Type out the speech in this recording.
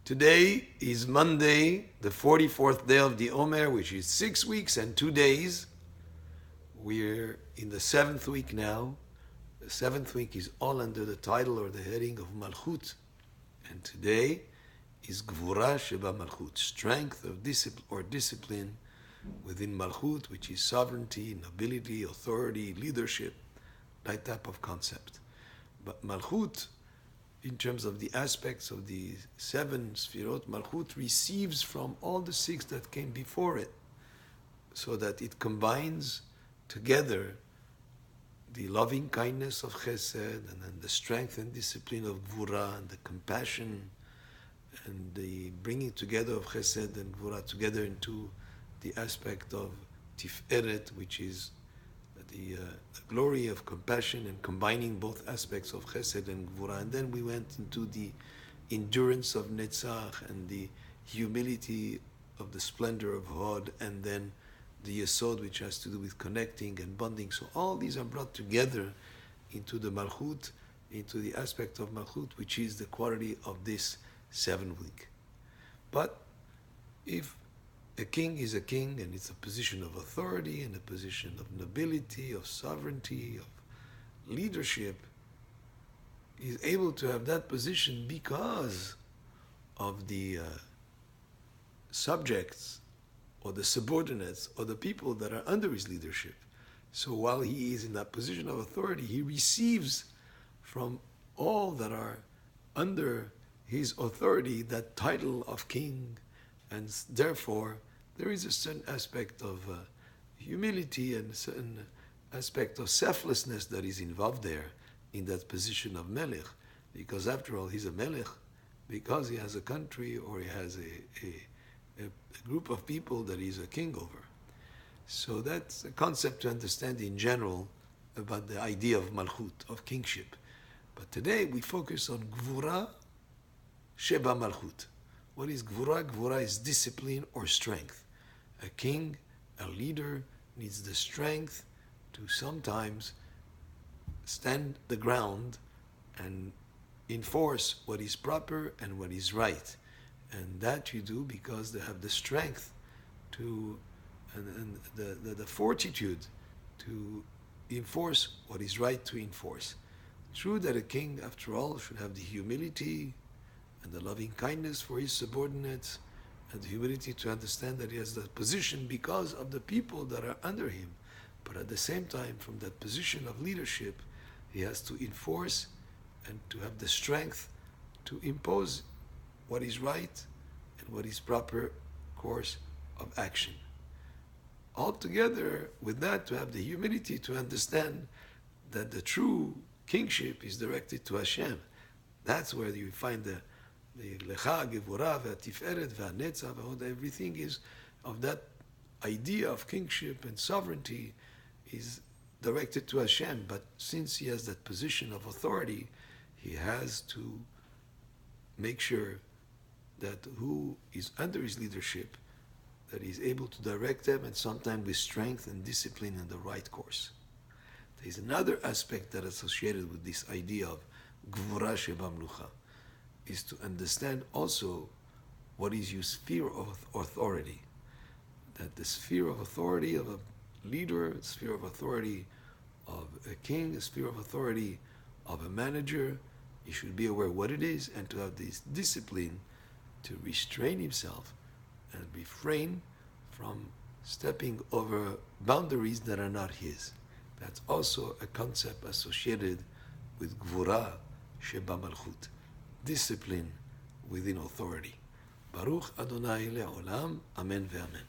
Today is Monday, the 44th day of the Omer, which is 6 weeks and 2 days. We're in the 7th week now. The 7th week is all under the title or the heading of Malchut. And today is Gevurah shebamalchut, strength of discipline within Malchut, which is sovereignty, nobility, authority, leadership, that type of concept. But Malchut, in terms of the aspects of the 7 Sfirot, Malchut receives from all the 6 that came before it, so that it combines together the loving kindness of Chesed, and then the strength and discipline of Gevurah, and the compassion, and the bringing together of Chesed and Gevurah together into the aspect of Tiferet, which is the glory of compassion, and combining both aspects of Chesed and Gevurah. And then we went into the endurance of Netzach and the humility of the splendor of Hod, and then the Yesod, which has to do with connecting and bonding. So all these are brought together into the Malchut, into the aspect of Malchut, which is the quality of this 7th week. But if a king is a king, and it's a position of authority, and a position of nobility, of sovereignty, of leadership, he's able to have that position because of the subjects or the subordinates or the people that are under his leadership. So while he is in that position of authority, he receives from all that are under his authority that title of king, and therefore there is a certain aspect of humility and a certain aspect of selflessness that is involved there in that position of melech, because after all he's a melech because he has a country, or he has a group of people that he's a king over. So that's a concept to understand in general about the idea of malchut, of kingship. But today we focus on Gevurah shebamalchut. What is Gevurah? Gevurah is discipline or strength. A king, a leader, needs the strength to sometimes stand the ground and enforce what is proper and what is right. And that you do because they have the strength to, and the fortitude to enforce what is right to enforce. True that a king, after all, should have the humility and the loving kindness for his subordinates, and the humility to understand that he has that position because of the people that are under him. But at the same time, from that position of leadership, he has to enforce and to have the strength to impose what is right and what is proper course of action. Altogether, with that, to have the humility to understand that the true kingship is directed to Hashem. That's where you find the Lecha, Gevurah, Tiferet, Netzach, everything is of that idea of kingship and sovereignty is directed to Hashem. But since he has that position of authority, he has to make sure that who is under his leadership, that he's able to direct them, and sometimes with strength and discipline in the right course. There is another aspect that is associated with this idea of Gevurah shebamalchut, is to understand also what is your sphere of authority. That the sphere of authority of a leader, a sphere of authority of a king, a sphere of authority of a manager, he should be aware what it is, and to have this discipline to restrain himself and refrain from stepping over boundaries that are not his. That's also a concept associated with Gevurah shebamalchut, discipline within authority. Baruch Adonai le'olam, amen ve'amen.